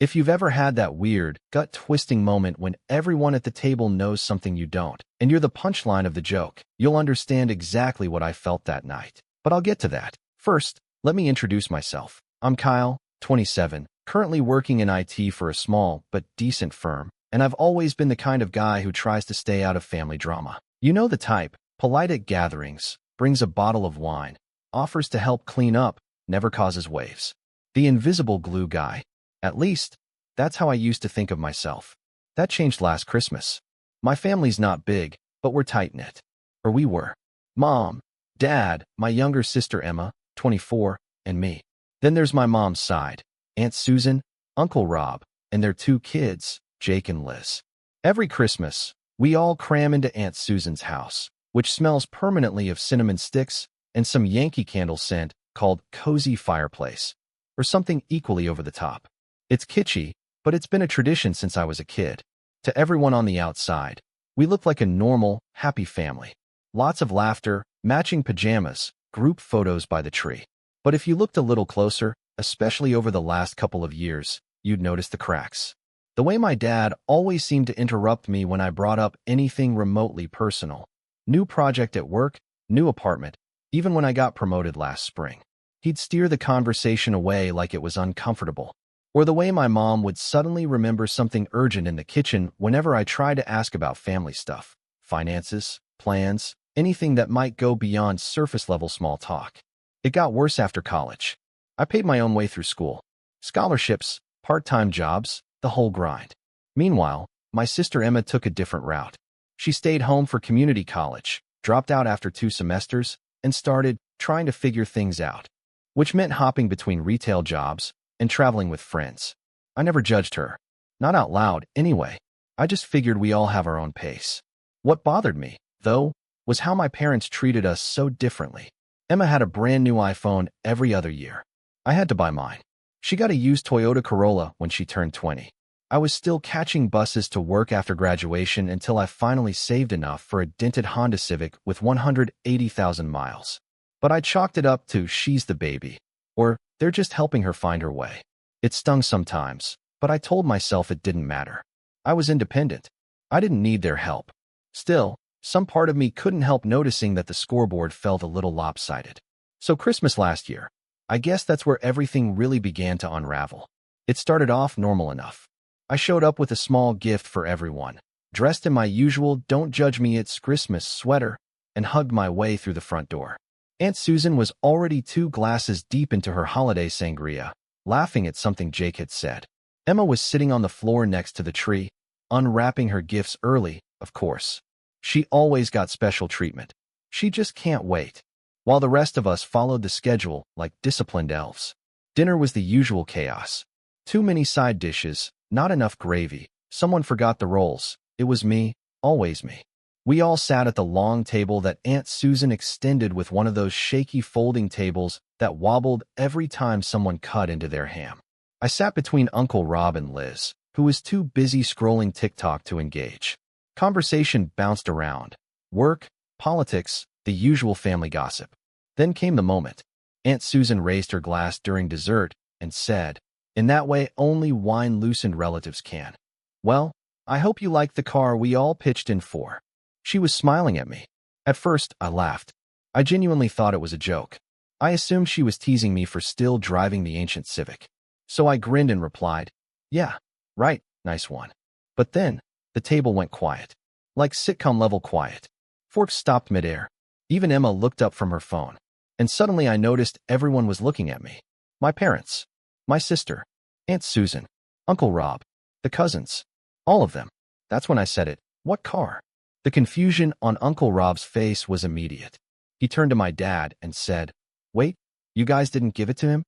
If you've ever had that weird, gut-twisting moment when everyone at the table knows something you don't, and you're the punchline of the joke, you'll understand exactly what I felt that night. But I'll get to that. First, let me introduce myself. I'm Kyle, 27, currently working in IT for a small but decent firm, and I've always been the kind of guy who tries to stay out of family drama. You know the type, polite at gatherings, brings a bottle of wine, offers to help clean up, never causes waves. The invisible glue guy. At least, that's how I used to think of myself. That changed last Christmas. My family's not big, but we're tight-knit. Or we were. Mom, Dad, my younger sister Emma, 24, and me. Then there's my mom's side, Aunt Susan, Uncle Rob, and their two kids, Jake and Liz. Every Christmas, we all cram into Aunt Susan's house, which smells permanently of cinnamon sticks and some Yankee Candle scent called Cozy Fireplace, or something equally over the top. It's kitschy, but it's been a tradition since I was a kid. To everyone on the outside, we look like a normal, happy family. Lots of laughter, matching pajamas, group photos by the tree. But if you looked a little closer, especially over the last couple of years, you'd notice the cracks. The way my dad always seemed to interrupt me when I brought up anything remotely personal. New project at work, new apartment, even when I got promoted last spring. He'd steer the conversation away like it was uncomfortable. Or the way my mom would suddenly remember something urgent in the kitchen whenever I tried to ask about family stuff, finances, plans, anything that might go beyond surface-level small talk. It got worse after college. I paid my own way through school. Scholarships, part-time jobs, the whole grind. Meanwhile, my sister Emma took a different route. She stayed home for community college, dropped out after 2 semesters, and started trying to figure things out, which meant hopping between retail jobs and traveling with friends. I never judged her. Not out loud, anyway. I just figured we all have our own pace. What bothered me, though, was how my parents treated us so differently. Emma had a brand new iPhone every other year. I had to buy mine. She got a used Toyota Corolla when she turned 20. I was still catching buses to work after graduation until I finally saved enough for a dented Honda Civic with 180,000 miles. But I chalked it up to she's the baby, or they're just helping her find her way. It stung sometimes, but I told myself it didn't matter. I was independent. I didn't need their help. Still, some part of me couldn't help noticing that the scoreboard felt a little lopsided. So Christmas last year, I guess that's where everything really began to unravel. It started off normal enough. I showed up with a small gift for everyone, dressed in my usual "Don't Judge Me It's Christmas" sweater, and hugged my way through the front door. Aunt Susan was already 2 glasses deep into her holiday sangria, laughing at something Jake had said. Emma was sitting on the floor next to the tree, unwrapping her gifts early, of course. She always got special treatment. She just can't wait. While the rest of us followed the schedule like disciplined elves. Dinner was the usual chaos. Too many side dishes, not enough gravy. Someone forgot the rolls. It was me, always me. We all sat at the long table that Aunt Susan extended with one of those shaky folding tables that wobbled every time someone cut into their ham. I sat between Uncle Rob and Liz, who was too busy scrolling TikTok to engage. Conversation bounced around. Work, politics, the usual family gossip. Then came the moment. Aunt Susan raised her glass during dessert and said, "In that way, only wine-loosened relatives can. Well, I hope you like the car we all pitched in for." She was smiling at me. At first, I laughed. I genuinely thought it was a joke. I assumed she was teasing me for still driving the ancient Civic. So I grinned and replied, "Yeah, right, nice one." But then, the table went quiet. Like sitcom-level quiet. Forks stopped midair. Even Emma looked up from her phone. And suddenly I noticed everyone was looking at me. My parents. My sister. Aunt Susan. Uncle Rob. The cousins. All of them. That's when I said it. What car? The confusion on Uncle Rob's face was immediate. He turned to my dad and said, "Wait, you guys didn't give it to him?"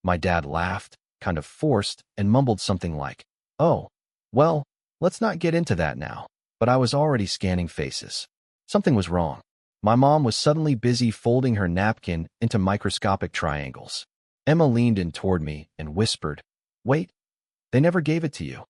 My dad laughed, kind of forced, and mumbled something like, "Oh, well, let's not get into that now." But I was already scanning faces. Something was wrong. My mom was suddenly busy folding her napkin into microscopic triangles. Emma leaned in toward me and whispered, "Wait, they never gave it to you."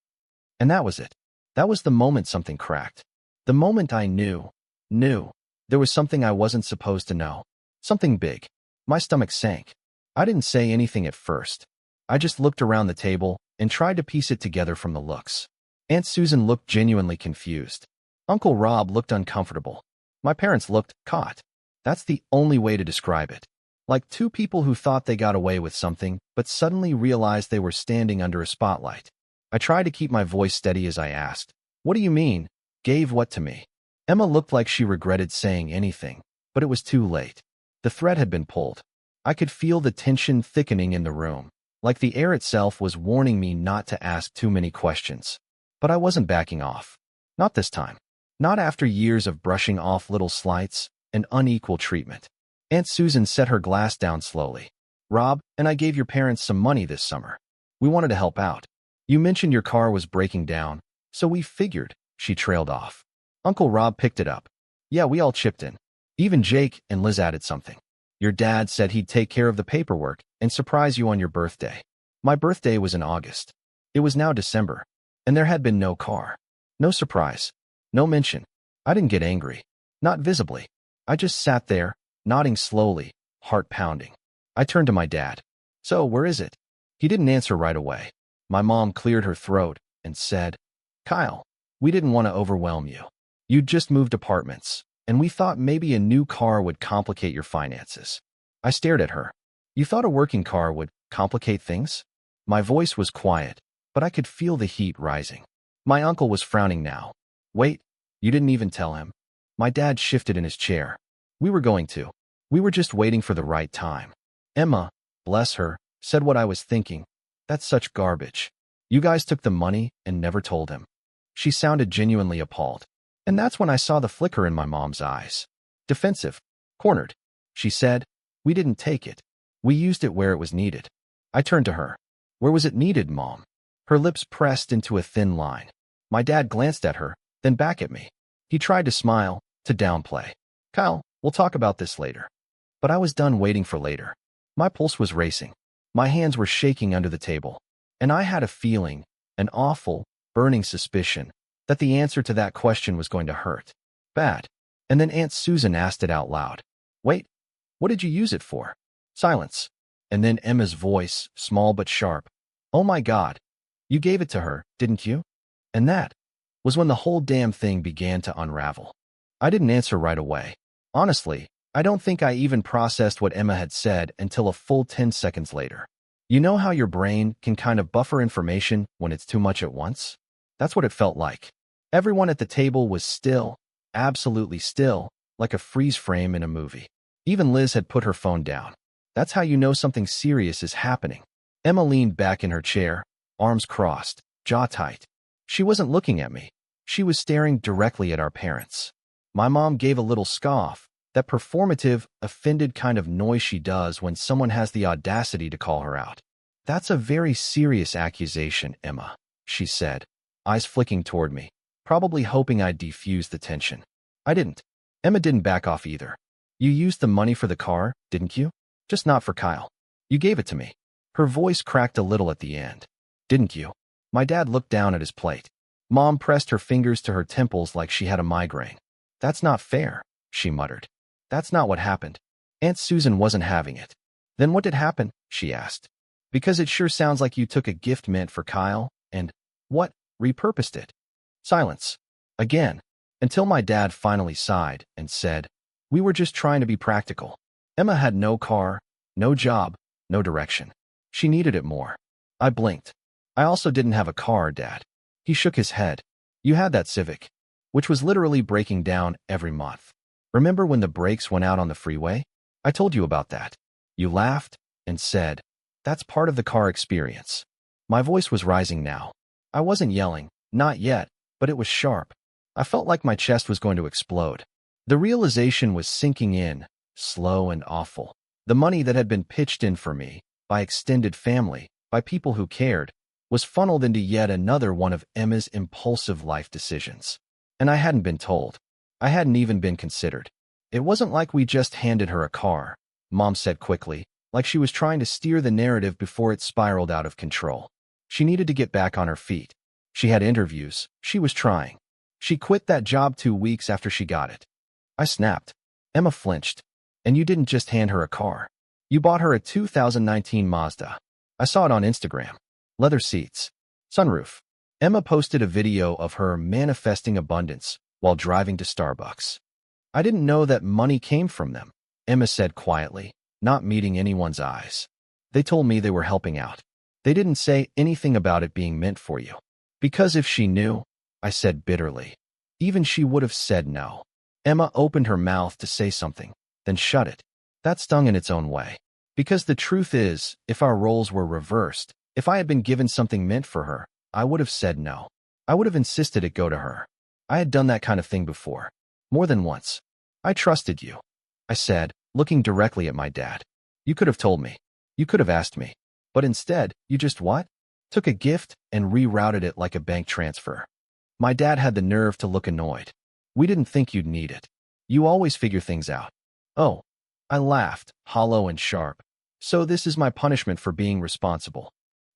And that was it. That was the moment something cracked. The moment I knew there was something I wasn't supposed to know. Something big. My stomach sank. I didn't say anything at first. I just looked around the table, and tried to piece it together from the looks. Aunt Susan looked genuinely confused. Uncle Rob looked uncomfortable. My parents looked caught. That's the only way to describe it. Like two people who thought they got away with something, but suddenly realized they were standing under a spotlight. I tried to keep my voice steady as I asked, "What do you mean? Gave what to me?" Emma looked like she regretted saying anything, but it was too late. The thread had been pulled. I could feel the tension thickening in the room, like the air itself was warning me not to ask too many questions. But I wasn't backing off. Not this time. Not after years of brushing off little slights and unequal treatment. Aunt Susan set her glass down slowly. "Rob and I gave your parents some money this summer. We wanted to help out. You mentioned your car was breaking down, so we figured," she trailed off. Uncle Rob picked it up. "Yeah, we all chipped in. Even Jake and Liz added something. Your dad said he'd take care of the paperwork and surprise you on your birthday." My birthday was in August. It was now December, and there had been no car. No surprise. No mention. I didn't get angry. Not visibly. I just sat there, nodding slowly, heart pounding. I turned to my dad. "So, where is it?" He didn't answer right away. My mom cleared her throat and said, "Kyle, we didn't want to overwhelm you. You'd just moved apartments, and we thought maybe a new car would complicate your finances." I stared at her. "You thought a working car would complicate things?" My voice was quiet, but I could feel the heat rising. My uncle was frowning now. "Wait, you didn't even tell him?" My dad shifted in his chair. "We were going to. We were just waiting for the right time." Emma, bless her, said what I was thinking. "That's such garbage. You guys took the money and never told him." She sounded genuinely appalled. And that's when I saw the flicker in my mom's eyes. Defensive. Cornered. She said, "We didn't take it. We used it where it was needed." I turned to her. "Where was it needed, Mom?" Her lips pressed into a thin line. My dad glanced at her, then back at me. He tried to smile, to downplay. "Kyle, we'll talk about this later." But I was done waiting for later. My pulse was racing. My hands were shaking under the table. And I had a feeling, an awful, burning suspicion, that the answer to that question was going to hurt. Bad. And then Aunt Susan asked it out loud. "Wait, what did you use it for?" Silence. And then Emma's voice, small but sharp. "Oh my God. You gave it to her, didn't you?" And that was when the whole damn thing began to unravel. I didn't answer right away. Honestly, I don't think I even processed what Emma had said until a full 10 seconds later. You know how your brain can kind of buffer information when it's too much at once? That's what it felt like. Everyone at the table was still, absolutely still, like a freeze frame in a movie. Even Liz had put her phone down. That's how you know something serious is happening. Emma leaned back in her chair, arms crossed, jaw tight. She wasn't looking at me. She was staring directly at our parents. My mom gave a little scoff, that performative, offended kind of noise she does when someone has the audacity to call her out. "That's a very serious accusation, Emma," she said, eyes flicking toward me, probably hoping I'd defuse the tension. I didn't. Emma didn't back off either. "You used the money for the car, didn't you? Just not for Kyle. You gave it to me." Her voice cracked a little at the end. "Didn't you?" My dad looked down at his plate. Mom pressed her fingers to her temples like she had a migraine. "That's not fair," she muttered. "That's not what happened." Aunt Susan wasn't having it. "Then what did happen?" she asked. "Because it sure sounds like you took a gift meant for Kyle and, what, repurposed it." Silence. Again. Until my dad finally sighed and said, "We were just trying to be practical." Emma had no car, no job, no direction. She needed it more. I blinked. "I also didn't have a car, Dad." He shook his head. "You had that Civic, which was literally breaking down every month. Remember when the brakes went out on the freeway? I told you about that. You laughed and said, 'That's part of the car experience.'" My voice was rising now. I wasn't yelling, not yet, but it was sharp. I felt like my chest was going to explode. The realization was sinking in, slow and awful. The money that had been pitched in for me, by extended family, by people who cared, was funneled into yet another one of Emma's impulsive life decisions. And I hadn't been told. I hadn't even been considered. "It wasn't like we just handed her a car," Mom said quickly, like she was trying to steer the narrative before it spiraled out of control. She needed to get back on her feet. She had interviews. She was trying. She quit that job 2 weeks after she got it. I snapped. Emma flinched. "And you didn't just hand her a car. You bought her a 2019 Mazda. I saw it on Instagram. Leather seats, Sunroof. Emma posted a video of her manifesting abundance while driving to Starbucks. I didn't know that money came from them, Emma said quietly, not meeting anyone's eyes. They told me they were helping out. They didn't say anything about it being meant for you. Because if she knew, I said bitterly, even she would have said no. Emma opened her mouth to say something, then shut it. That stung in its own way. Because the truth is, if our roles were reversed, if I had been given something meant for her, I would have said no. I would have insisted it go to her. I had done that kind of thing before. More than once. I trusted you, I said, looking directly at my dad. You could have told me. You could have asked me. But instead, you just what? Took a gift and rerouted it like a bank transfer. My dad had the nerve to look annoyed. We didn't think you'd need it. You always figure things out. Oh. I laughed, hollow and sharp. So this is my punishment for being responsible.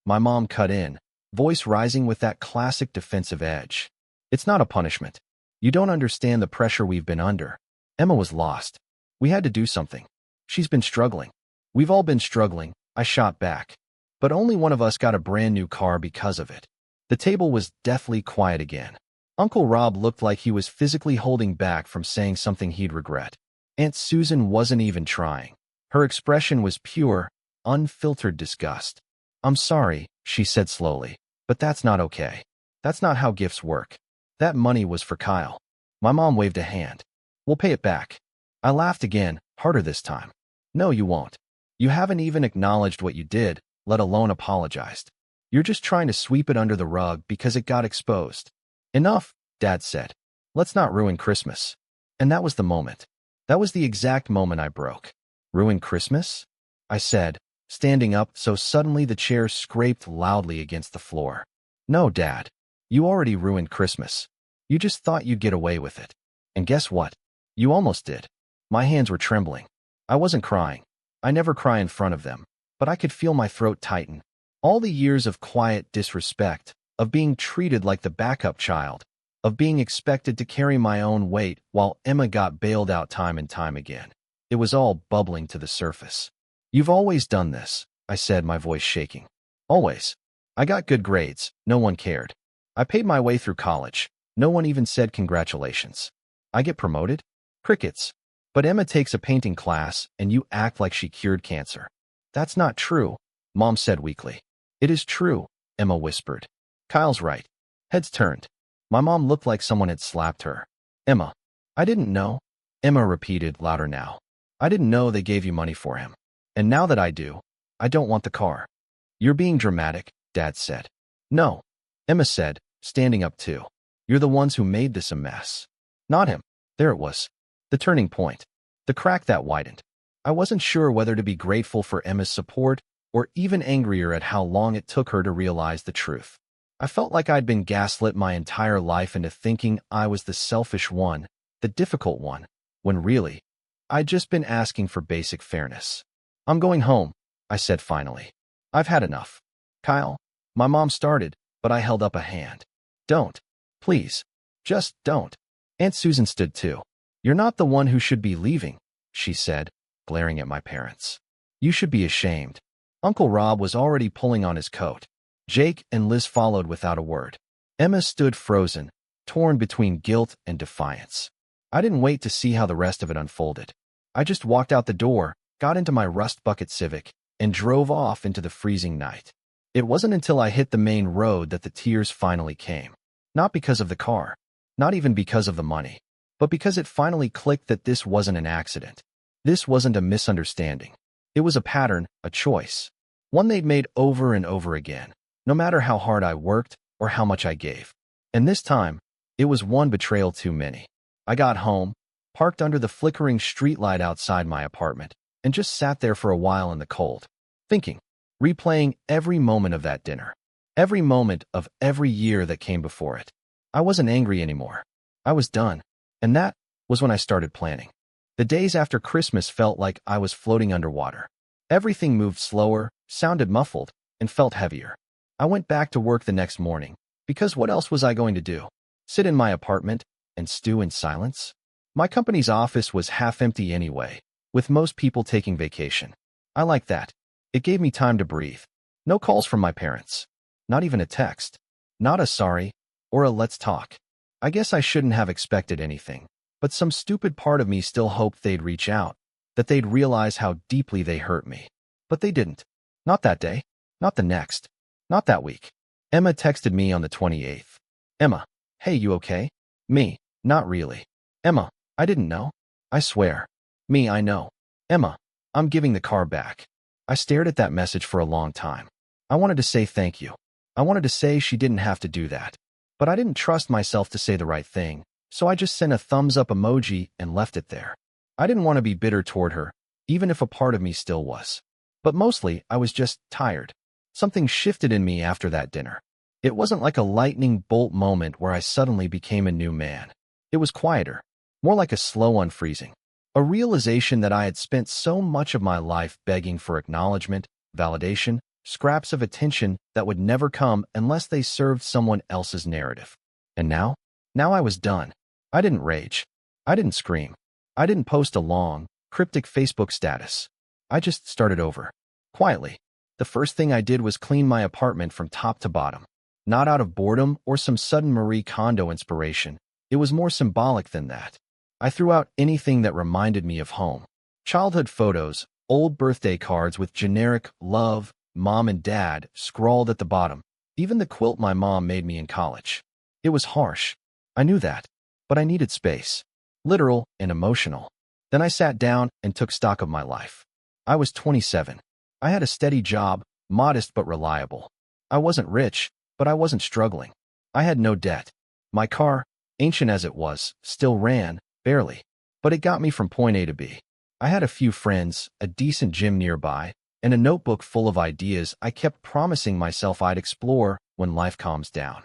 My mom cut in, voice rising with that classic defensive edge. It's not a punishment. You don't understand the pressure we've been under. Emma was lost. We had to do something. She's been struggling. We've all been struggling, I shot back. But only one of us got a brand new car because of it. The table was deathly quiet again. Uncle Rob looked like he was physically holding back from saying something he'd regret. Aunt Susan wasn't even trying. Her expression was pure, unfiltered disgust. I'm sorry, she said slowly, but that's not okay. That's not how gifts work. That money was for Kyle. My mom waved a hand. We'll pay it back. I laughed again, harder this time. No, you won't. You haven't even acknowledged what you did, let alone apologized. You're just trying to sweep it under the rug because it got exposed. Enough, Dad said. Let's not ruin Christmas. And that was the moment. That was the exact moment I broke. Ruin Christmas? I said, standing up so suddenly the chair scraped loudly against the floor. No, Dad. You already ruined Christmas. You just thought you'd get away with it. And guess what? You almost did. My hands were trembling. I wasn't crying. I never cry in front of them. But I could feel my throat tighten. All the years of quiet disrespect, of being treated like the backup child, of being expected to carry my own weight while Emma got bailed out time and time again. It was all bubbling to the surface. You've always done this, I said, my voice shaking. Always. I got good grades. No one cared. I paid my way through college. No one even said congratulations. I get promoted? Crickets. But Emma takes a painting class and you act like she cured cancer. That's not true, Mom said weakly. It is true, Emma whispered. Kyle's right. Heads turned. My mom looked like someone had slapped her. Emma. I didn't know. Emma repeated, louder now. I didn't know they gave you money for him. And now that I do, I don't want the car. You're being dramatic, Dad said. No. Emma said, standing up too. You're the ones who made this a mess. Not him. There it was. The turning point. The crack that widened. I wasn't sure whether to be grateful for Emma's support or even angrier at how long it took her to realize the truth. I felt like I'd been gaslit my entire life into thinking I was the selfish one, the difficult one, when really, I'd just been asking for basic fairness. I'm going home, I said finally. I've had enough. Kyle, my mom started, but I held up a hand. Don't. Please. Just don't. Aunt Susan stood too. You're not the one who should be leaving, she said, glaring at my parents. You should be ashamed. Uncle Rob was already pulling on his coat. Jake and Liz followed without a word. Emma stood frozen, torn between guilt and defiance. I didn't wait to see how the rest of it unfolded. I just walked out the door, got into my rust bucket Civic, and drove off into the freezing night. It wasn't until I hit the main road that the tears finally came. Not because of the car, not even because of the money, but because it finally clicked that this wasn't an accident. This wasn't a misunderstanding. It was a pattern, a choice. One they'd made over and over again, no matter how hard I worked or how much I gave. And this time, it was one betrayal too many. I got home, parked under the flickering streetlight outside my apartment, and just sat there for a while in the cold, thinking, replaying every moment of that dinner, every moment of every year that came before it. I wasn't angry anymore. I was done. And that was when I started planning. The days after Christmas felt like I was floating underwater. Everything moved slower, sounded muffled, and felt heavier. I went back to work the next morning, because what else was I going to do? Sit in my apartment and stew in silence? My company's office was half empty anyway, with most people taking vacation. I liked that. It gave me time to breathe. No calls from my parents. Not even a text. Not a sorry or a let's talk. I guess I shouldn't have expected anything, but some stupid part of me still hoped they'd reach out, that they'd realize how deeply they hurt me. But they didn't. Not that day. Not the next. Not that week. Emma texted me on the 28th. Emma, hey, you okay? Me, not really. Emma, I didn't know. I swear. Me, I know. Emma, I'm giving the car back. I stared at that message for a long time. I wanted to say thank you. I wanted to say she didn't have to do that. But I didn't trust myself to say the right thing, so I just sent a thumbs up emoji and left it there. I didn't want to be bitter toward her, even if a part of me still was. But mostly, I was just tired. Something shifted in me after that dinner. It wasn't like a lightning bolt moment where I suddenly became a new man. It was quieter, more like a slow unfreezing. A realization that I had spent so much of my life begging for acknowledgement, validation, scraps of attention that would never come unless they served someone else's narrative. And now I was done. I didn't rage. I didn't scream. I didn't post a long, cryptic Facebook status. I just started over. Quietly. The first thing I did was clean my apartment from top to bottom. Not out of boredom or some sudden Marie Kondo inspiration. It was more symbolic than that. I threw out anything that reminded me of home. Childhood photos, old birthday cards with generic love, mom and dad scrawled at the bottom. Even the quilt my mom made me in college. It was harsh. I knew that. But I needed space. Literal and emotional. Then I sat down and took stock of my life. I was 27. I had a steady job, modest but reliable. I wasn't rich, but I wasn't struggling. I had no debt. My car, ancient as it was, still ran, barely. But it got me from point A to B. I had a few friends, a decent gym nearby, and a notebook full of ideas I kept promising myself I'd explore when life calms down.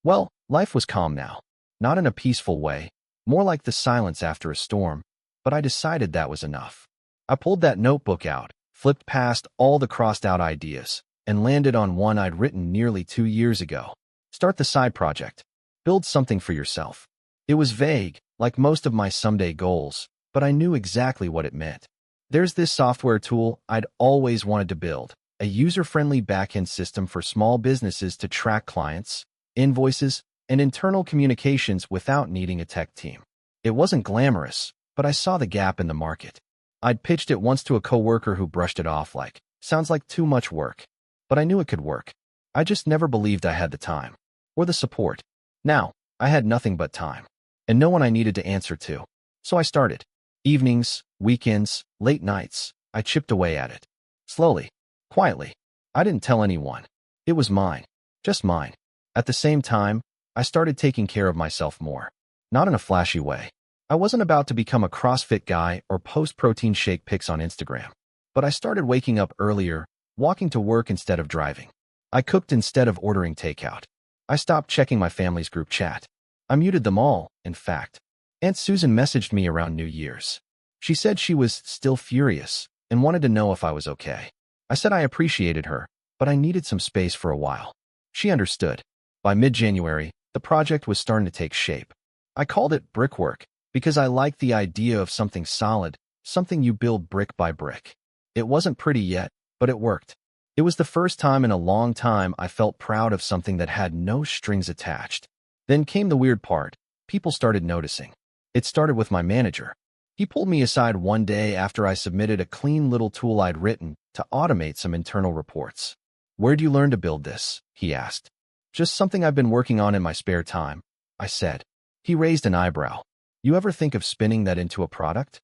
Well, life was calm now. Not in a peaceful way, more like the silence after a storm, but I decided that was enough. I pulled that notebook out, flipped past all the crossed-out ideas, and landed on one I'd written nearly 2 years ago. Start the side project. Build something for yourself. It was vague, like most of my someday goals, but I knew exactly what it meant. There's this software tool I'd always wanted to build, a user-friendly back-end system for small businesses to track clients, invoices, and internal communications without needing a tech team. It wasn't glamorous, but I saw the gap in the market. I'd pitched it once to a coworker who brushed it off like, sounds like too much work. But I knew it could work. I just never believed I had the time. Or the support. Now, I had nothing but time. And no one I needed to answer to. So I started. Evenings, weekends, late nights, I chipped away at it. Slowly. Quietly. I didn't tell anyone. It was mine. Just mine. At the same time, I started taking care of myself more. Not in a flashy way. I wasn't about to become a CrossFit guy or post protein shake pics on Instagram. But I started waking up earlier, walking to work instead of driving. I cooked instead of ordering takeout. I stopped checking my family's group chat. I muted them all, in fact. Aunt Susan messaged me around New Year's. She said she was still furious and wanted to know if I was okay. I said I appreciated her, but I needed some space for a while. She understood. By mid-January, the project was starting to take shape. I called it brickwork because I liked the idea of something solid, something you build brick by brick. It wasn't pretty yet, but it worked. It was the first time in a long time I felt proud of something that had no strings attached. Then came the weird part. People started noticing. It started with my manager. He pulled me aside one day after I submitted a clean little tool I'd written to automate some internal reports. "Where'd you learn to build this?" he asked. "Just something I've been working on in my spare time," I said. He raised an eyebrow. "You ever think of spinning that into a product?"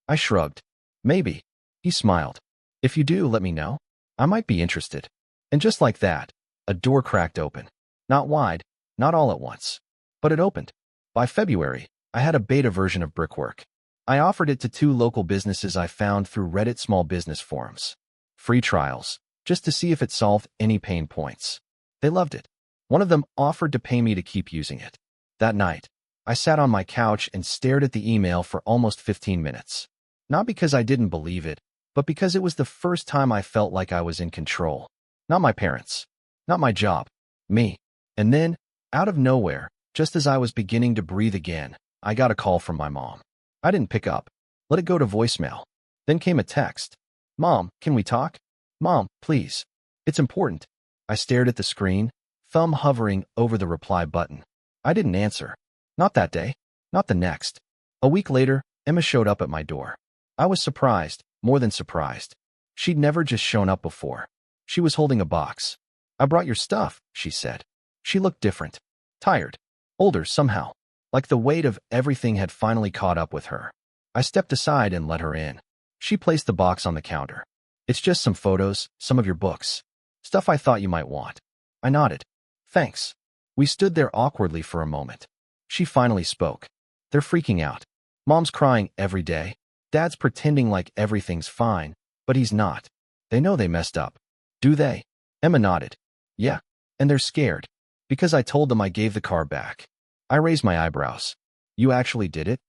I shrugged. "Maybe." He smiled. "If you do, let me know. I might be interested." And just like that, a door cracked open. Not wide, not all at once, but it opened. By February, I had a beta version of Brickwork. I offered it to 2 local businesses I found through Reddit small business forums. Free trials, just to see if it solved any pain points. They loved it. One of them offered to pay me to keep using it. That night, I sat on my couch and stared at the email for almost 15 minutes. Not because I didn't believe it, but because it was the first time I felt like I was in control. Not my parents. Not my job. Me. And then, out of nowhere, just as I was beginning to breathe again, I got a call from my mom. I didn't pick up. Let it go to voicemail. Then came a text. "Mom, can we talk?" "Mom, please. It's important." I stared at the screen, thumb hovering over the reply button. I didn't answer. Not that day. Not the next. A week later, Emma showed up at my door. I was surprised, more than surprised. She'd never just shown up before. She was holding a box. "I brought your stuff," she said. She looked different. Tired. Older somehow. Like the weight of everything had finally caught up with her. I stepped aside and let her in. She placed the box on the counter. "It's just some photos, some of your books. Stuff I thought you might want." I nodded. "Thanks." We stood there awkwardly for a moment. She finally spoke. "They're freaking out. Mom's crying every day. Dad's pretending like everything's fine, but he's not. They know they messed up." "Do they?" Emma nodded. "Yeah. And they're scared. Because I told them I gave the car back." I raised my eyebrows. "You actually did it?"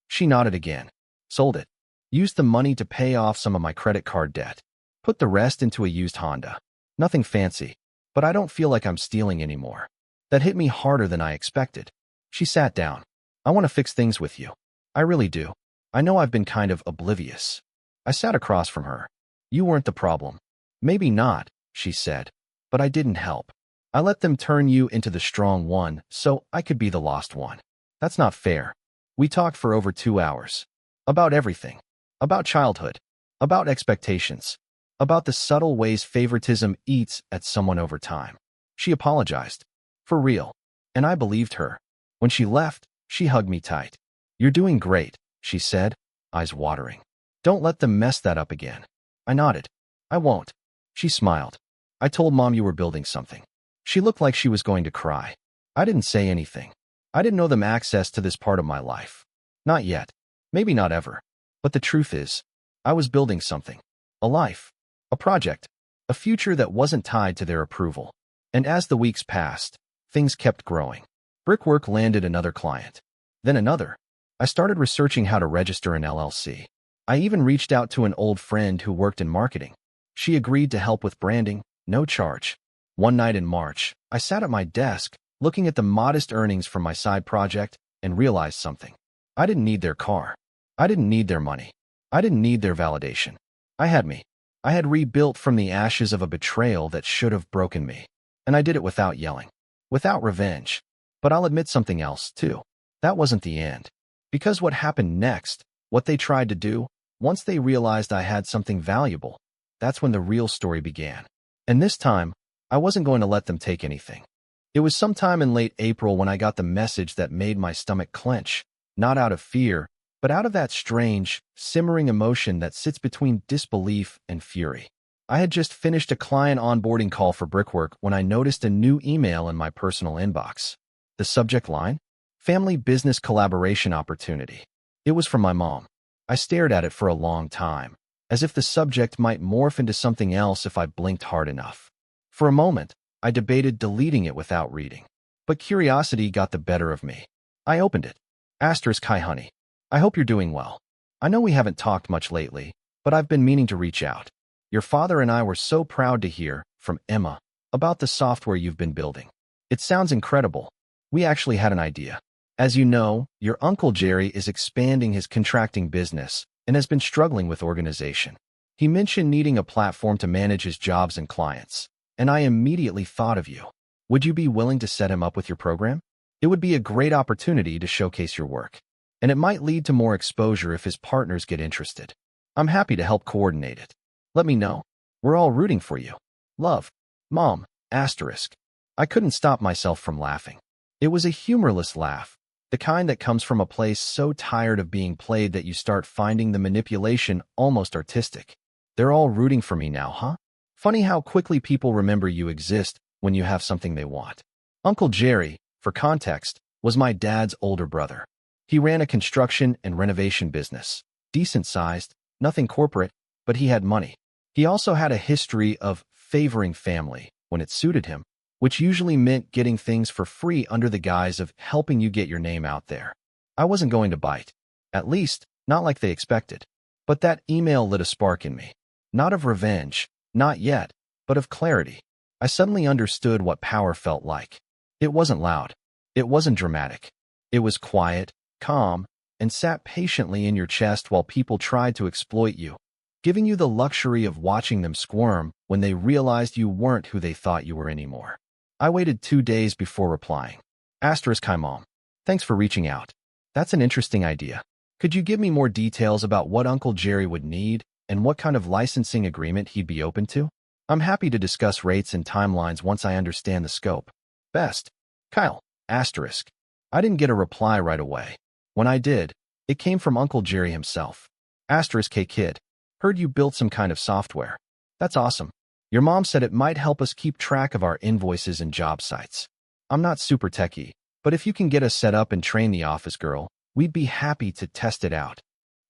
She nodded again. "Sold it. Used the money to pay off some of my credit card debt. Put the rest into a used Honda. Nothing fancy, but I don't feel like I'm stealing anymore." That hit me harder than I expected. She sat down. "I want to fix things with you. I really do. I know I've been kind of oblivious." I sat across from her. "You weren't the problem." "Maybe not," she said, "but I didn't help. I let them turn you into the strong one so I could be the lost one. That's not fair." We talked for over 2 hours. About everything. About childhood. About expectations. About the subtle ways favoritism eats at someone over time. She apologized. For real. And I believed her. When she left, she hugged me tight. "You're doing great," she said, eyes watering. "Don't let them mess that up again." I nodded. "I won't." She smiled. "I told Mom you were building something." She looked like she was going to cry. I didn't say anything. I didn't know them access to this part of my life. Not yet. Maybe not ever. But the truth is, I was building something. A life. A project. A future that wasn't tied to their approval. And as the weeks passed, things kept growing. Brickwork landed another client. Then another. I started researching how to register an LLC. I even reached out to an old friend who worked in marketing. She agreed to help with branding, no charge. One night in March, I sat at my desk, looking at the modest earnings from my side project, and realized something. I didn't need their car. I didn't need their money. I didn't need their validation. I had me. I had rebuilt from the ashes of a betrayal that should have broken me. And I did it without yelling. Without revenge. But I'll admit something else, too. That wasn't the end. Because what happened next, what they tried to do, once they realized I had something valuable, that's when the real story began. And this time, I wasn't going to let them take anything. It was sometime in late April when I got the message that made my stomach clench, not out of fear, but out of that strange, simmering emotion that sits between disbelief and fury. I had just finished a client onboarding call for Brickwork when I noticed a new email in my personal inbox. The subject line? Family Business Collaboration Opportunity. It was from my mom. I stared at it for a long time, as if the subject might morph into something else if I blinked hard enough. For a moment, I debated deleting it without reading. But curiosity got the better of me. I opened it. Asterisk, "Hi honey. I hope you're doing well. I know we haven't talked much lately, but I've been meaning to reach out. Your father and I were so proud to hear, from Emma, about the software you've been building. It sounds incredible. We actually had an idea. As you know, your Uncle Jerry is expanding his contracting business and has been struggling with organization. He mentioned needing a platform to manage his jobs and clients, and I immediately thought of you. Would you be willing to set him up with your program? It would be a great opportunity to showcase your work, and it might lead to more exposure if his partners get interested. I'm happy to help coordinate it. Let me know. We're all rooting for you. Love. Mom. Asterisk. I couldn't stop myself from laughing. It was a humorless laugh, the kind that comes from a place so tired of being played that you start finding the manipulation almost artistic. They're all rooting for me now, huh? Funny how quickly people remember you exist when you have something they want. Uncle Jerry, for context, was my dad's older brother. He ran a construction and renovation business. Decent-sized, nothing corporate, but he had money. He also had a history of favoring family when it suited him, which usually meant getting things for free under the guise of helping you get your name out there. I wasn't going to bite. At least, not like they expected. But that email lit a spark in me. Not of revenge, not yet, but of clarity. I suddenly understood what power felt like. It wasn't loud. It wasn't dramatic. It was quiet, calm, and sat patiently in your chest while people tried to exploit you, giving you the luxury of watching them squirm when they realized you weren't who they thought you were anymore. I waited 2 days before replying. Asterisk, hi mom. Thanks for reaching out. That's an interesting idea. Could you give me more details about what Uncle Jerry would need and what kind of licensing agreement he'd be open to? I'm happy to discuss rates and timelines once I understand the scope. Best. Kyle. Asterisk. I didn't get a reply right away. When I did, it came from Uncle Jerry himself. Asterisk, hey kid. Heard you built some kind of software. That's awesome. Your mom said it might help us keep track of our invoices and job sites. I'm not super techie, but if you can get us set up and train the office girl, we'd be happy to test it out.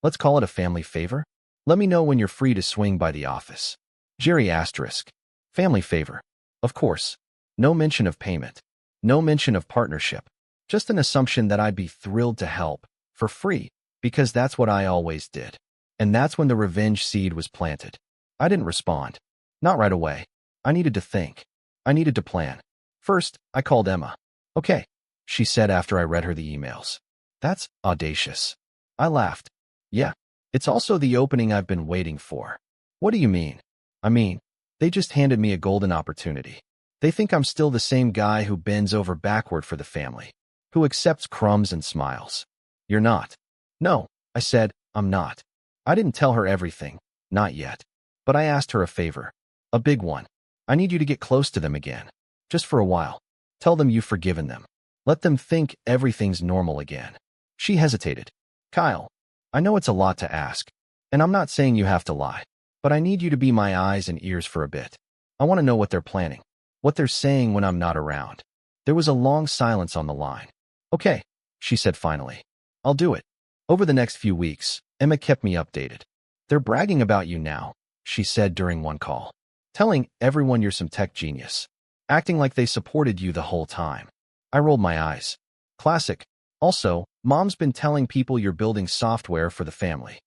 Let's call it a family favor? Let me know when you're free to swing by the office. Jerry asterisk. Family favor. Of course. No mention of payment. No mention of partnership. Just an assumption that I'd be thrilled to help, for free, because that's what I always did. And that's when the revenge seed was planted. I didn't respond. Not right away. I needed to think. I needed to plan. First, I called Emma. Okay, she said after I read her the emails. That's audacious. I laughed. Yeah, it's also the opening I've been waiting for. What do you mean? I mean, they just handed me a golden opportunity. They think I'm still the same guy who bends over backward for the family, who accepts crumbs and smiles. You're not. No, I said, I'm not. I didn't tell her everything, not yet. But I asked her a favor. A big one. I need you to get close to them again. Just for a while. Tell them you've forgiven them. Let them think everything's normal again. She hesitated. Kyle, I know it's a lot to ask, and I'm not saying you have to lie, but I need you to be my eyes and ears for a bit. I want to know what they're planning, what they're saying when I'm not around. There was a long silence on the line. Okay, she said finally. I'll do it. Over the next few weeks, Emma kept me updated. They're bragging about you now, she said during one call. Telling everyone you're some tech genius. Acting like they supported you the whole time. I rolled my eyes. Classic. Also, Mom's been telling people you're building software for the family.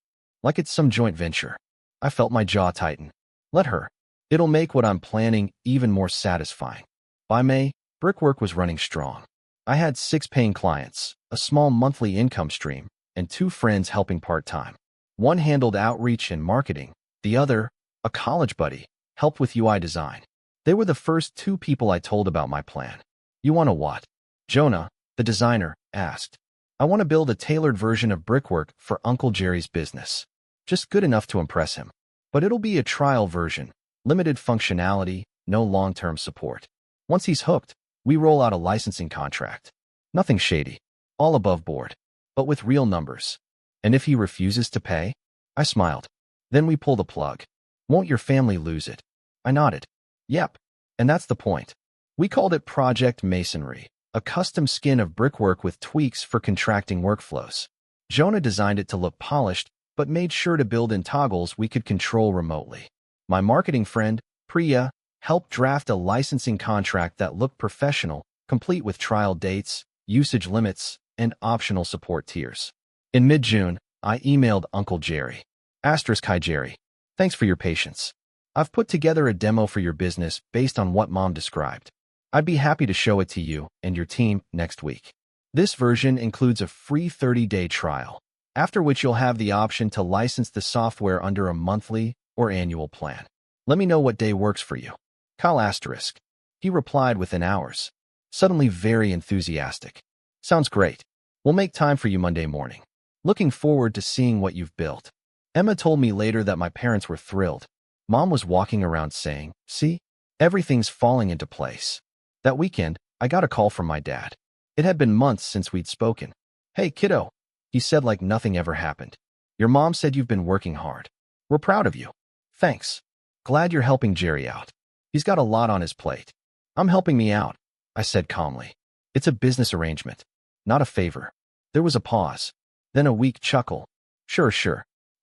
Like it's some joint venture. I felt my jaw tighten. Let her. It'll make what I'm planning even more satisfying. By May, Brickwork was running strong. I had 6 paying clients, a small monthly income stream, and 2 friends helping part-time. One handled outreach and marketing. The other, a college buddy, helped with UI design. They were the first 2 people I told about my plan. You want to what? Jonah, the designer, asked. I want to build a tailored version of Brickwork for Uncle Jerry's business. Just good enough to impress him. But it'll be a trial version, limited functionality, no long-term support. Once he's hooked, we roll out a licensing contract. Nothing shady. All above board. But with real numbers. And if he refuses to pay? I smiled. Then we pull the plug. Won't your family lose it? I nodded. Yep. And that's the point. We called it Project Masonry, a custom skin of brickwork with tweaks for contracting workflows. Jonah designed it to look polished, but made sure to build in toggles we could control remotely. My marketing friend, Priya, helped draft a licensing contract that looked professional, complete with trial dates, usage limits, and optional support tiers. In mid-June, I emailed Uncle Jerry. Asterisk, hi Jerry. Thanks for your patience. I've put together a demo for your business based on what Mom described. I'd be happy to show it to you and your team next week. This version includes a free 30-day trial, after which you'll have the option to license the software under a monthly or annual plan. Let me know what day works for you. Kyle asterisk. He replied within hours, suddenly very enthusiastic. Sounds great. We'll make time for you Monday morning. Looking forward to seeing what you've built. Emma told me later that my parents were thrilled. Mom was walking around saying, see, everything's falling into place. That weekend, I got a call from my dad. It had been months since we'd spoken. Hey, kiddo, he said like nothing ever happened. Your mom said you've been working hard. We're proud of you. Thanks. Glad you're helping Jerry out. He's got a lot on his plate. I'm helping me out, I said calmly. It's a business arrangement, not a favor. There was a pause, then a weak chuckle. Sure,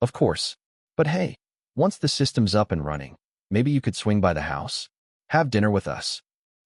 of course. But hey, once the system's up and running, maybe you could swing by the house? Have dinner with us?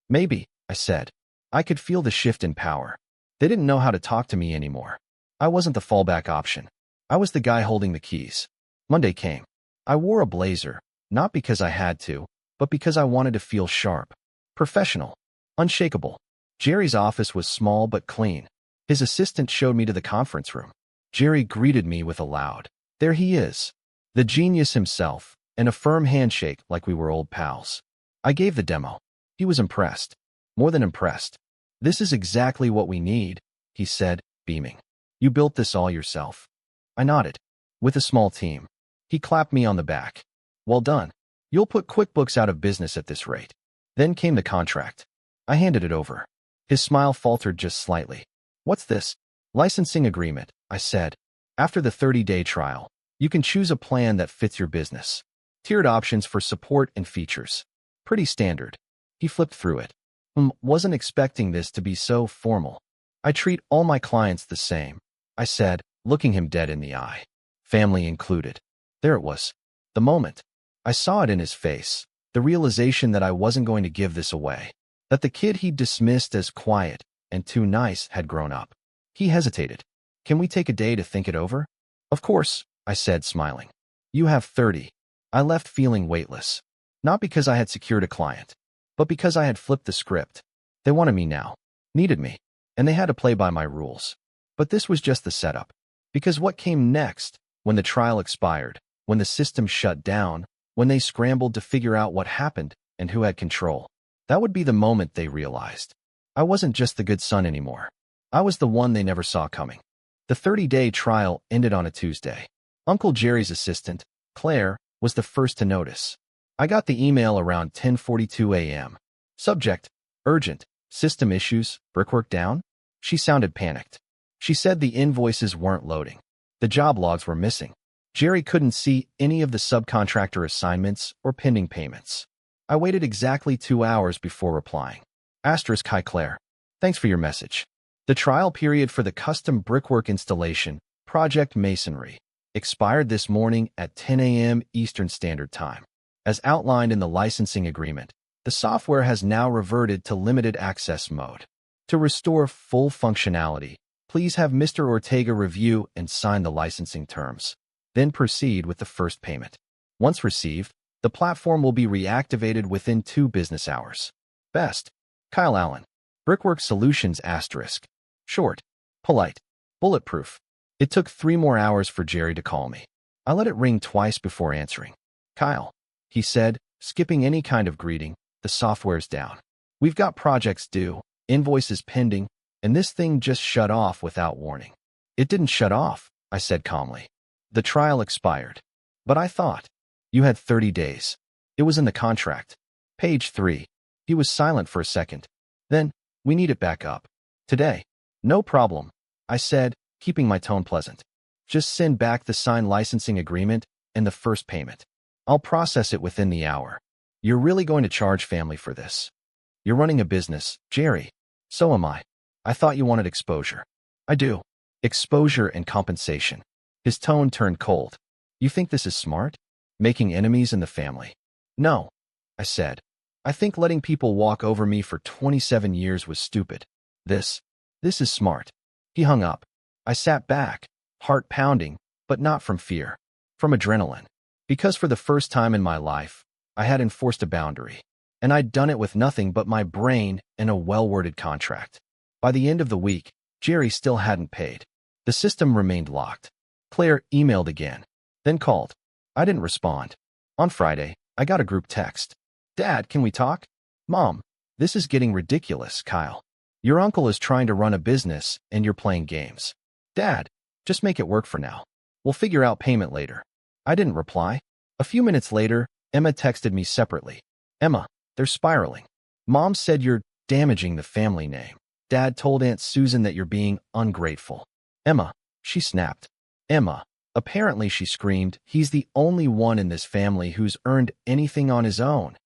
Maybe, I said. I could feel the shift in power. They didn't know how to talk to me anymore. I wasn't the fallback option. I was the guy holding the keys. Monday came. I wore a blazer, not because I had to, but because I wanted to feel sharp, professional, unshakable. Jerry's office was small but clean. His assistant showed me to the conference room. Jerry greeted me with a loud, there he is. The genius himself, and a firm handshake like we were old pals. I gave the demo. He was impressed. more than impressed. "This is exactly what we need," he said, beaming. "You built this all yourself." I nodded. "With a small team." He clapped me on the back. "Well done. You'll put QuickBooks out of business at this rate." Then came the contract. I handed it over. His smile faltered just slightly. "What's this?" "Licensing agreement," I said. "After the 30-day trial, you can choose a plan that fits your business. Tiered options for support and features. Pretty standard." He flipped through it. Wasn't expecting this to be so formal." "I treat all my clients the same," I said, looking him dead in the eye. "Family included." There it was. The moment. I saw it in his face. The realization that I wasn't going to give this away. That the kid he'd dismissed as quiet and too nice had grown up. He hesitated. "Can we take a day to think it over?" "Of course," I said, smiling. "You have 30. I left feeling weightless. Not because I had secured a client, but because I had flipped the script. They wanted me now, needed me, and they had to play by my rules. But this was just the setup. Because what came next, when the trial expired, when the system shut down, when they scrambled to figure out what happened and who had control, that would be the moment they realized. I wasn't just the good son anymore. I was the one they never saw coming. The 30-day trial ended on a Tuesday. Uncle Jerry's assistant, Claire, was the first to notice. I got the email around 10:42 a.m. Subject: urgent, system issues, brickwork down? She sounded panicked. She said the invoices weren't loading. The job logs were missing. Jerry couldn't see any of the subcontractor assignments or pending payments. I waited exactly 2 hours before replying. Asterisk: Hi Claire. Thanks for your message. The trial period for the custom brickwork installation, Project Masonry, expired this morning at 10 a.m. Eastern Standard Time. As outlined in the licensing agreement, the software has now reverted to limited access mode. To restore full functionality, please have Mr. Ortega review and sign the licensing terms. Then proceed with the first payment. Once received, the platform will be reactivated within 2 business hours. Best, Kyle Allen. Brickwork Solutions *. Short, polite, bulletproof. It took 3 more hours for Jerry to call me. I let it ring twice before answering. "Kyle," he said, skipping any kind of greeting, "the software's down. We've got projects due, invoices pending, and this thing just shut off without warning." "It didn't shut off," I said calmly. "The trial expired." "But I thought you had 30 days. It was in the contract. Page 3. He was silent for a second. Then, "We need it back up. Today." "No problem," I said, keeping my tone pleasant. "Just send back the signed licensing agreement and the first payment. I'll process it within the hour." "You're really going to charge family for this?" "You're running a business, Jerry." "So am I." "I thought you wanted exposure." "I do. Exposure and compensation." His tone turned cold. "You think this is smart? Making enemies in the family?" "No," I said. "I think letting people walk over me for 27 years was stupid. This is smart." He hung up. I sat back, heart pounding, but not from fear, from adrenaline. Because for the first time in my life, I had enforced a boundary, and I'd done it with nothing but my brain and a well-worded contract. By the end of the week, Jerry still hadn't paid. The system remained locked. Claire emailed again, then called. I didn't respond. On Friday, I got a group text. "Dad, can we talk?" "Mom, this is getting ridiculous, Kyle. Your uncle is trying to run a business and you're playing games." "Dad, just make it work for now. We'll figure out payment later." I didn't reply. A few minutes later, Emma texted me separately. "Emma, they're spiraling. Mom said you're damaging the family name. Dad told Aunt Susan that you're being ungrateful." "Emma," she snapped. "Emma," apparently she screamed, "he's the only one in this family who's earned anything on his own."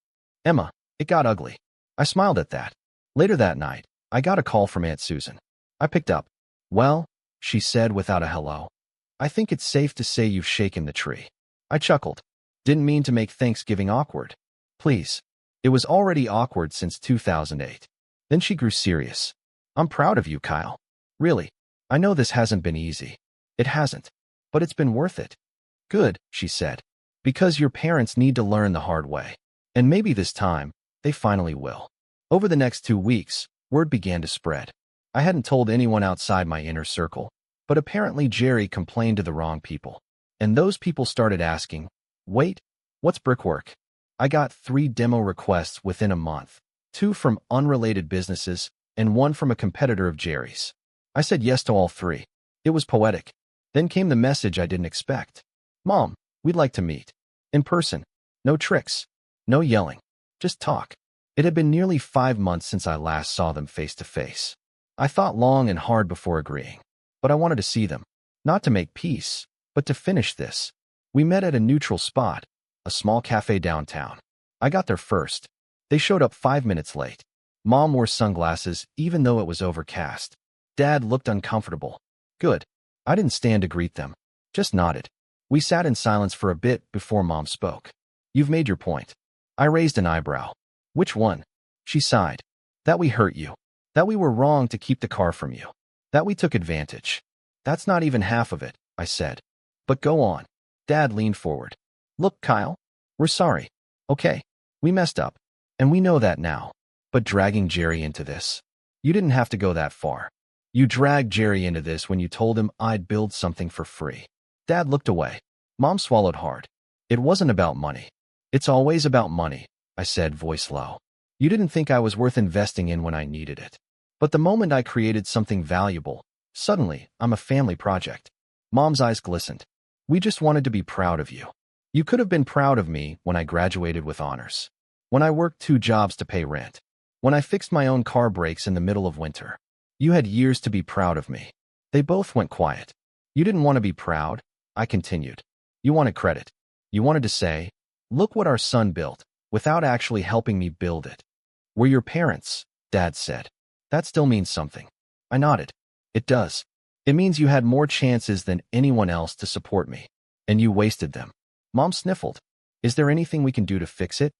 "Emma," it got ugly. I smiled at that. Later that night, I got a call from Aunt Susan. I picked up. "Well," she said without a hello, "I think it's safe to say you've shaken the tree." I chuckled. Didn't mean to make Thanksgiving awkward. "Please." It was already awkward since 2008. Then she grew serious. "I'm proud of you, Kyle. Really. I know this hasn't been easy. It hasn't. But it's been worth it." "Good," she said. "Because your parents need to learn the hard way. And maybe this time, they finally will." Over the next 2 weeks, word began to spread. I hadn't told anyone outside my inner circle, but apparently Jerry complained to the wrong people. And those people started asking, "Wait, what's brickwork?" I got 3 demo requests within a month. 2 from unrelated businesses, and 1 from a competitor of Jerry's. I said yes to all 3. It was poetic. Then came the message I didn't expect. Mom, we'd like to meet. In person. No tricks. No yelling. Just talk. It had been nearly 5 months since I last saw them face to face. I thought long and hard before agreeing. But I wanted to see them. Not to make peace, but to finish this. We met at a neutral spot, a small cafe downtown. I got there first. They showed up 5 minutes late. Mom wore sunglasses even though it was overcast. Dad looked uncomfortable. Good. I didn't stand to greet them. Just nodded. We sat in silence for a bit before Mom spoke. You've made your point. I raised an eyebrow. Which one? She sighed. That we hurt you. That we were wrong to keep the car from you. That we took advantage. That's not even half of it, I said. But go on. Dad leaned forward. Look, Kyle. We're sorry. Okay. We messed up. And we know that now. But dragging Jerry into this. You didn't have to go that far. You dragged Jerry into this when you told him I'd build something for free. Dad looked away. Mom swallowed hard. It wasn't about money. It's always about money, I said, voice low. You didn't think I was worth investing in when I needed it. But the moment I created something valuable, suddenly, I'm a family project. Mom's eyes glistened. We just wanted to be proud of you. You could have been proud of me when I graduated with honors. When I worked 2 jobs to pay rent. When I fixed my own car brakes in the middle of winter. You had years to be proud of me. They both went quiet. You didn't want to be proud, I continued. You wanted credit. You wanted to say, look what our son built, without actually helping me build it. We're your parents, Dad said. That still means something. I nodded. It does. It means you had more chances than anyone else to support me. And you wasted them. Mom sniffled. Is there anything we can do to fix it?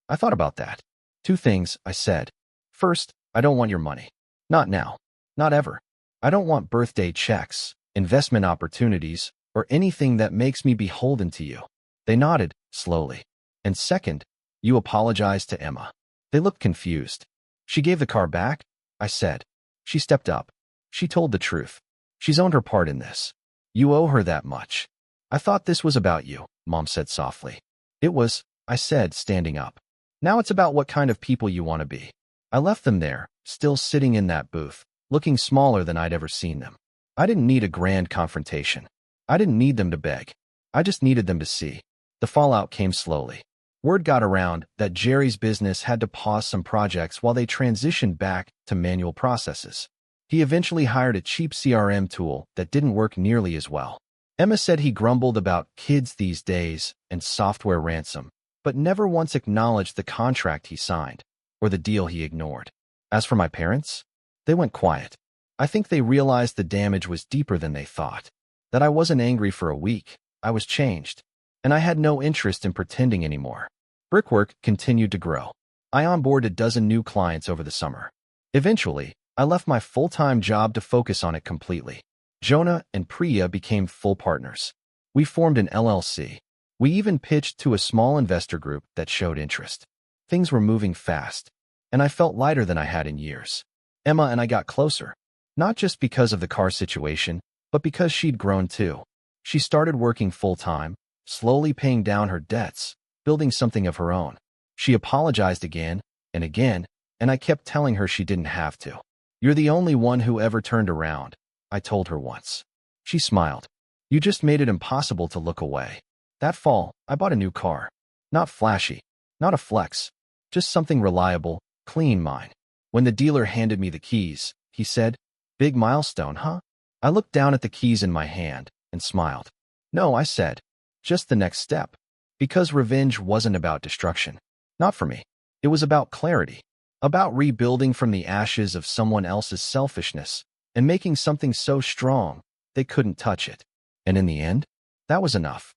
I thought about that. 2 things, I said. First, I don't want your money. Not now. Not ever. I don't want birthday checks, investment opportunities, or anything that makes me beholden to you. They nodded, slowly. And second, you apologized to Emma. They looked confused. She gave the car back? I said. She stepped up. She told the truth. She's owned her part in this. You owe her that much. I thought this was about you, Mom said softly. It was, I said, standing up. Now it's about what kind of people you want to be. I left them there, still sitting in that booth, looking smaller than I'd ever seen them. I didn't need a grand confrontation. I didn't need them to beg. I just needed them to see. The fallout came slowly. Word got around that Jerry's business had to pause some projects while they transitioned back to manual processes. He eventually hired a cheap CRM tool that didn't work nearly as well. Emma said he grumbled about kids these days and software ransom, but never once acknowledged the contract he signed or the deal he ignored. As for my parents, they went quiet. I think they realized the damage was deeper than they thought. That I wasn't angry for a week. I was changed. And I had no interest in pretending anymore. Brickwork continued to grow. I onboarded a dozen new clients over the summer. Eventually, I left my full-time job to focus on it completely. Jonah and Priya became full partners. We formed an LLC. We even pitched to a small investor group that showed interest. Things were moving fast, and I felt lighter than I had in years. Emma and I got closer, not just because of the car situation, but because she'd grown too. She started working full-time, slowly paying down her debts, building something of her own. She apologized again, and I kept telling her she didn't have to. You're the only one who ever turned around, I told her once. She smiled. You just made it impossible to look away. That fall, I bought a new car. Not flashy, not a flex, just something reliable, clean mine. When the dealer handed me the keys, he said, big milestone, huh? I looked down at the keys in my hand and smiled. No, I said, just the next step. Because revenge wasn't about destruction. Not for me. It was about clarity. About rebuilding from the ashes of someone else's selfishness and making something so strong they couldn't touch it. And in the end, that was enough.